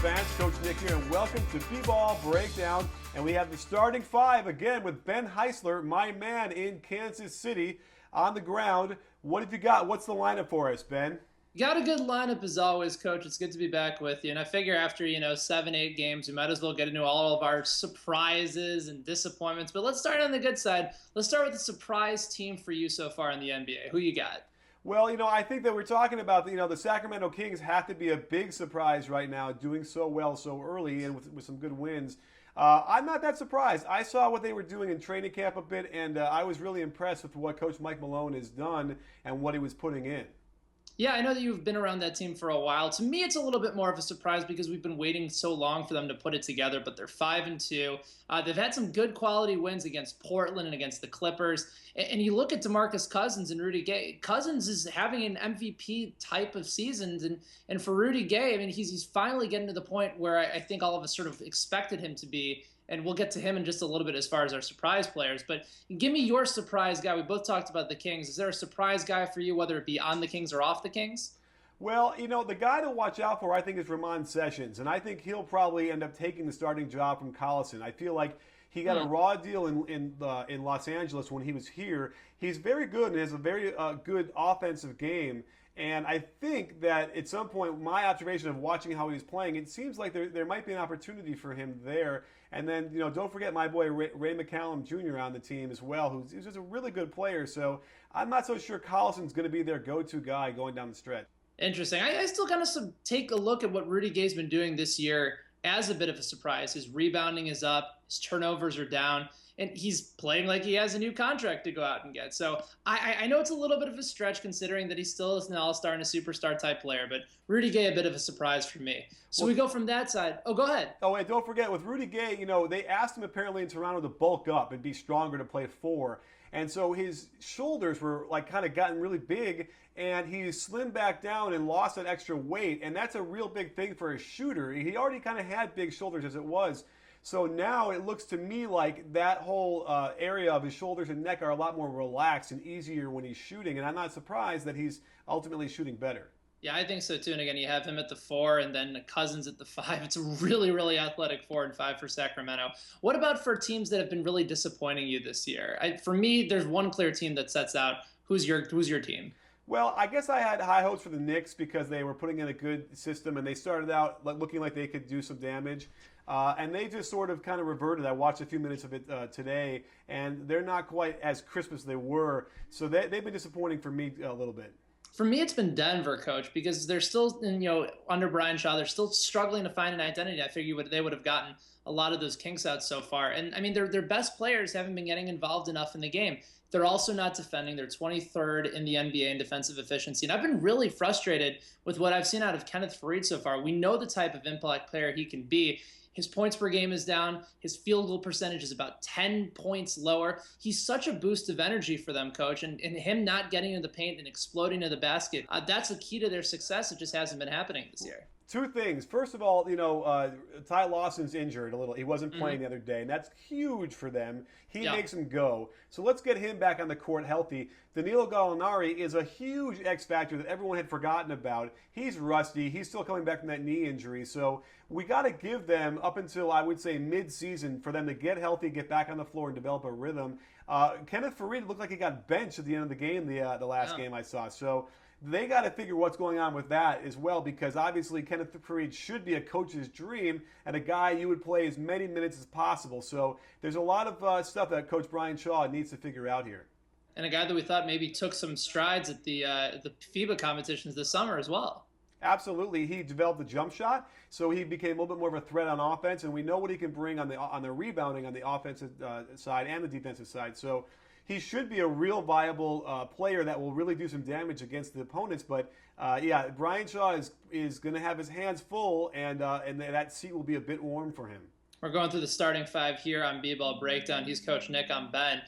fans, Coach Nick here, and welcome to B-Ball Breakdown. And we have the starting five again with Ben Heisler, my man in Kansas City, on the ground. What have you got? What's the lineup for us, Ben? You got a good lineup as always, Coach. It's good to be back with you. And I figure after, 7, 8 games, we might as well get into all of our surprises and disappointments. But let's start on the good side. Let's start with the surprise team for you so far in the NBA. Who you got? Well, I think that we're talking about, the Sacramento Kings have to be a big surprise right now, doing so well so early and with some good wins. I'm not that surprised. I saw what they were doing in training camp a bit, and I was really impressed with what Coach Mike Malone has done and what he was putting in. Yeah, I know that you've been around that team for a while. To me, it's a little bit more of a surprise because we've been waiting so long for them to put it together, but they're 5-2. They've had some good quality wins against Portland and against the Clippers. And you look at DeMarcus Cousins and Rudy Gay. Cousins is having an MVP type of seasons. And for Rudy Gay, I mean, he's finally getting to the point where I think all of us sort of expected him to be. And we'll get to him in just a little bit as far as our surprise players. But give me your surprise guy. We both talked about the Kings. Is there a surprise guy for you, whether it be on the Kings or off the Kings? Well, the guy to watch out for, I think, is Ramon Sessions. And I think he'll probably end up taking the starting job from Collison. I feel like he got a raw deal in Los Angeles when he was here. He's very good and has a very good offensive game. And I think that at some point, my observation of watching how he was playing, it seems like there might be an opportunity for him there. And then, don't forget my boy Ray McCallum Jr. on the team as well, who's just a really good player. So I'm not so sure Collison's going to be their go-to guy going down the stretch. Interesting. I still kind of take a look at what Rudy Gay's been doing this year as a bit of a surprise. His rebounding is up, his turnovers are down, and he's playing like he has a new contract to go out and get. So I know it's a little bit of a stretch considering that he still is an all-star and a superstar type player, but Rudy Gay a bit of a surprise for me. So we go from that side. Oh, go ahead. Oh, and don't forget, with Rudy Gay, they asked him apparently in Toronto to bulk up and be stronger to play 4. And so his shoulders were kind of gotten really big, and he slimmed back down and lost that extra weight. And that's a real big thing for a shooter. He already kind of had big shoulders as it was. So now it looks to me like that whole area of his shoulders and neck are a lot more relaxed and easier when he's shooting. And I'm not surprised that he's ultimately shooting better. Yeah, I think so too. And again, you have him at the 4 and then Cousins at the 5. It's a really, really athletic 4 and 5 for Sacramento. What about for teams that have been really disappointing you this year? For me, there's one clear team that sets out. Who's your team? Well, I guess I had high hopes for the Knicks because they were putting in a good system and they started out looking like they could do some damage. And they just sort of kind of reverted. I watched a few minutes of it today, and they're not quite as crisp as they were. So they've been disappointing for me a little bit. For me, it's been Denver, Coach, because they're still, under Brian Shaw, they're still struggling to find an identity. I figure they would have gotten a lot of those kinks out so far. And, I mean, their best players haven't been getting involved enough in the game. They're also not defending. They're 23rd in the NBA in defensive efficiency. And I've been really frustrated with what I've seen out of Kenneth Faried so far. We know the type of impact player he can be. His points per game is down. His field goal percentage is about 10 points lower. He's such a boost of energy for them, Coach. And him not getting into the paint and exploding to the basket, that's the key to their success. It just hasn't been happening this year. Two things. First of all, Ty Lawson's injured a little. He wasn't playing the other day, and that's huge for them. He makes him go. So let's get him back on the court healthy. Danilo Gallinari is a huge X factor that everyone had forgotten about. He's rusty. He's still coming back from that knee injury. So we got to give them up until, I would say, mid-season for them to get healthy, get back on the floor, and develop a rhythm. Kenneth Faried looked like he got benched at the end of the game, the last game I saw. So they got to figure what's going on with that as well, because obviously Kenneth Faried should be a coach's dream and a guy you would play as many minutes as possible. So there's a lot of stuff that Coach Brian Shaw needs to figure out here. And a guy that we thought maybe took some strides at the FIBA competitions this summer as well. Absolutely. He developed the jump shot, so he became a little bit more of a threat on offense, and we know what he can bring on the rebounding on the offensive side and the defensive side. So he should be a real viable player that will really do some damage against the opponents. But Brian Shaw is going to have his hands full, and that seat will be a bit warm for him. We're going through the starting 5 here on B-Ball Breakdown. He's Coach Nick. I'm Ben.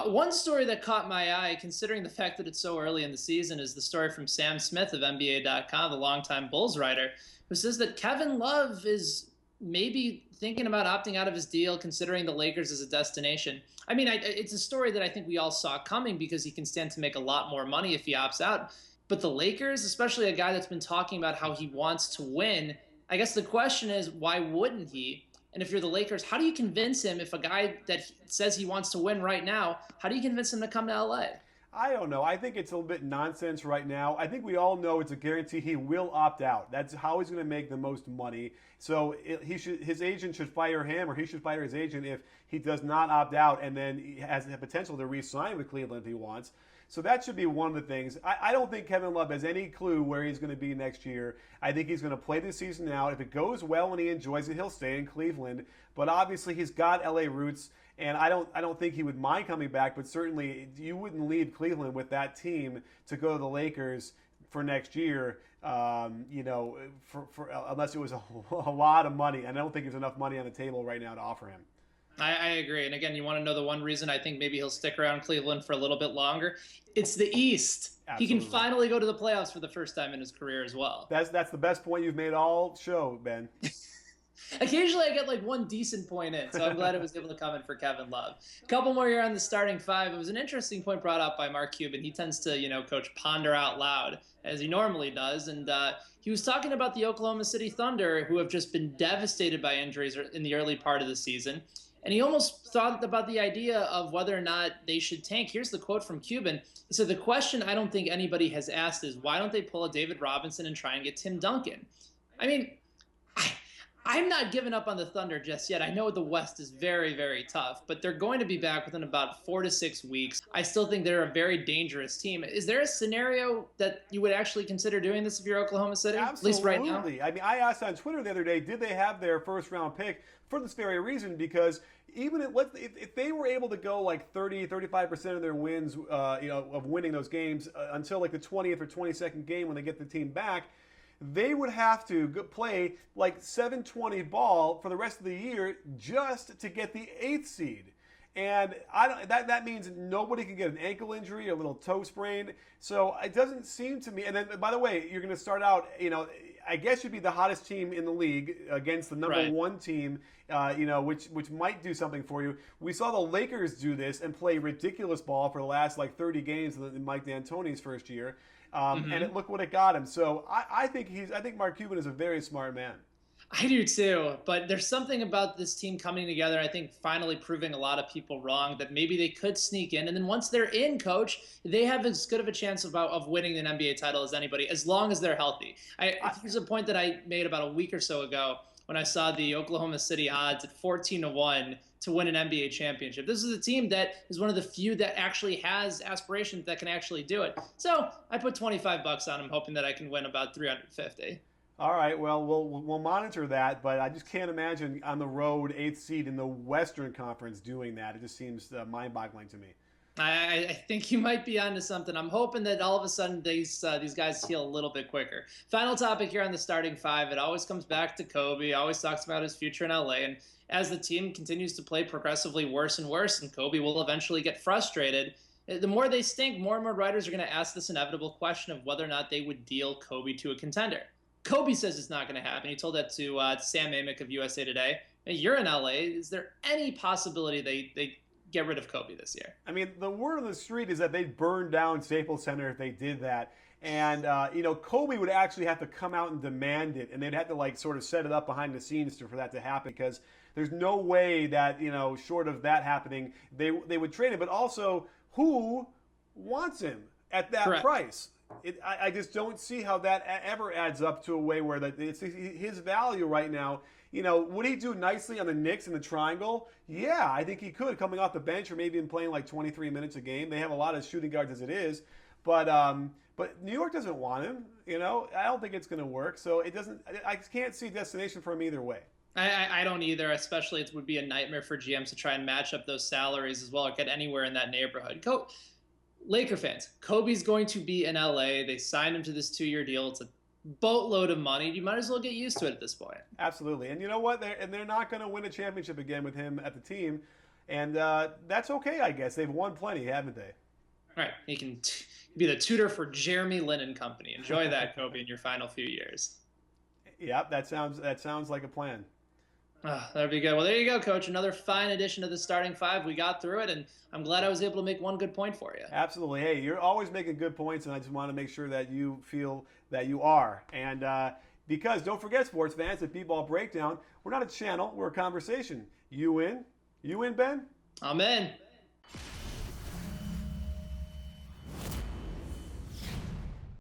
One story that caught my eye, considering the fact that it's so early in the season, is the story from Sam Smith of NBA.com, the longtime Bulls writer, who says that Kevin Love is maybe thinking about opting out of his deal, considering the Lakers as a destination. I mean, it's a story that I think we all saw coming because he can stand to make a lot more money if he opts out. But the Lakers, especially a guy that's been talking about how he wants to win, I guess the question is, why wouldn't he? And if you're the Lakers, how do you convince him, if a guy that says he wants to win right now, how do you convince him to come to LA? I don't know. I think it's a little bit nonsense right now. I think we all know it's a guarantee he will opt out. That's how he's going to make the most money. So his agent should fire him, or he should fire his agent if he does not opt out, and then he has the potential to re-sign with Cleveland if he wants. So that should be one of the things. I don't think Kevin Love has any clue where he's going to be next year. I think he's going to play the season out. If it goes well and he enjoys it, he'll stay in Cleveland. But obviously he's got LA roots, and I don't think he would mind coming back. But certainly you wouldn't leave Cleveland with that team to go to the Lakers for next year. Unless it was a lot of money, and I don't think there's enough money on the table right now to offer him. I agree. And again, you want to know the one reason I think maybe he'll stick around Cleveland for a little bit longer? It's the East. Absolutely. He can finally go to the playoffs for the first time in his career as well. That's the best point you've made all show, Ben. Occasionally I get like one decent point in, so I'm glad it was able to come in for Kevin Love. A couple more here on the starting five. It was an interesting point brought up by Mark Cuban. He tends to, coach, ponder out loud, as he normally does. And he was talking about the Oklahoma City Thunder, who have just been devastated by injuries in the early part of the season. And he almost thought about the idea of whether or not they should tank. Here's the quote from Cuban. He said, "The question I don't think anybody has asked is, why don't they pull a David Robinson and try and get Tim Duncan?" I mean, I'm not giving up on the Thunder just yet. I know the West is very, very tough, but they're going to be back within about 4 to 6 weeks. I still think they're a very dangerous team. Is there a scenario that you would actually consider doing this if you're Oklahoma City? Absolutely. At least right now? I mean, I asked on Twitter the other day, did they have their first-round pick for this very reason? Because even if they were able to go like 30, 35% of their wins, of winning those games until like the 20th or 22nd game when they get the team back, they would have to play like 720 ball for the rest of the year just to get the 8th seed. And that means nobody can get an ankle injury, a little toe sprain. So it doesn't seem to me. And then, by the way, you're going to start out, I guess you'd be the hottest team in the league against the number one team, which might do something for you. We saw the Lakers do this and play ridiculous ball for the last like 30 games in Mike D'Antoni's first year. And look what it got him. So I think Mark Cuban is a very smart man. I do too, but there's something about this team coming together, I think finally proving a lot of people wrong, that maybe they could sneak in. And then once they're in, Coach, they have as good of a chance of winning an NBA title as anybody, as long as they're healthy. Here's a point that I made about a week or so ago when I saw the Oklahoma City odds at 14-1 to win an NBA championship. This is a team that is one of the few that actually has aspirations that can actually do it. So I put $25 on them, hoping that I can win about 350. All right, well, we'll monitor that, but I just can't imagine on the road 8th seed in the Western Conference doing that. It just seems mind-boggling to me. I think you might be onto something. I'm hoping that all of a sudden these guys heal a little bit quicker. Final topic here on the starting five. It always comes back to Kobe. Always talks about his future in LA. And as the team continues to play progressively worse and worse, and Kobe will eventually get frustrated, the more they stink, more and more writers are going to ask this inevitable question of whether or not they would deal Kobe to a contender. Kobe says it's not going to happen. He told that to Sam Amick of USA Today. Hey, you're in LA. Is there any possibility they get rid of Kobe this year? I mean, the word on the street is that they'd burn down Staples Center if they did that. And, Kobe would actually have to come out and demand it. And they'd have to, sort of set it up behind the scenes for that to happen, because there's no way that, short of that happening, they would trade him. But also, who wants him at that Correct. price? I just don't see how that ever adds up to a way where it's his value right now. Would he do nicely on the Knicks in the triangle? Yeah, I think he could, coming off the bench or maybe even playing like 23 minutes a game. They have a lot of shooting guards as it is. But New York doesn't want him. I don't think it's going to work. So it doesn't. I can't see a destination for him either way. I don't either, especially it would be a nightmare for GMs to try and match up those salaries as well or get anywhere in that neighborhood. Laker fans, Kobe's going to be in LA. They signed him to this 2-year deal. It's a boatload of money. You might as well get used to it at this point. Absolutely. And you know what? They're not going to win a championship again with him at the team. And that's okay, I guess. They've won plenty, haven't they? Right. He can be the tutor for Jeremy Lin and Company. Enjoy that, Kobe, in your final few years. Yep, that sounds like a plan. That'd be good. Well, there you go, Coach. Another fine addition to the starting five. We got through it, and I'm glad I was able to make one good point for you. Absolutely. Hey, you're always making good points, and I just want to make sure that you feel that you are. And Because don't forget, sports fans, at B-Ball Breakdown, we're not a channel, we're a conversation. You in? You in, Ben? I'm in.